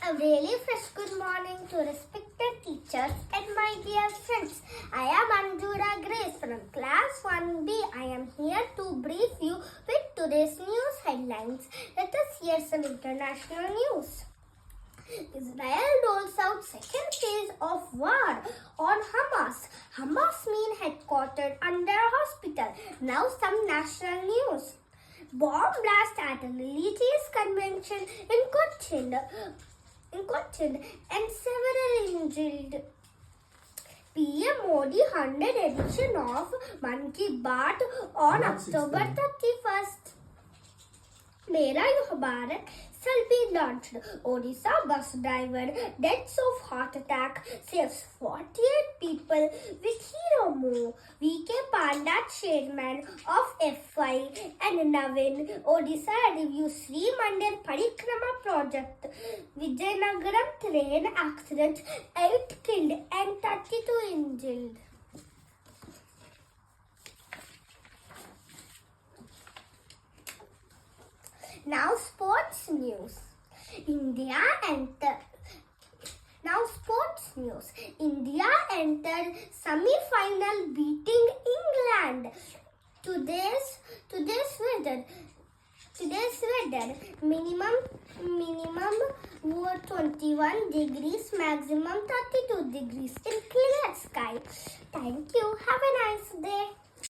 A really fresh good morning to respected teachers and my dear friends. I am Anjura Grace from class 1B. I am here to brief you with today's news headlines. Let us hear some international news. Israel rolls out second phase of war on Hamas. Hamas main headquartered under a hospital. Now some national news. Bomb blast at a religious convention in Cochin and several injured. PM Modi 100 edition of Man Ki Baat on October 31st. Mera Yuh Bharat shall be launched. Odisha bus driver deaths of heart attack saves 48 people with hero move. VK Panda chairman of FI and Navin Odisha reviews Sri Mandir Parikrama project. Vijayanagaram train accident, 8 killed and 32 injured. Now sports news. India entered semi-final beating England. Today's weather minimum 21 degrees, maximum 32 degrees in clear sky. Thank you. Have a nice day.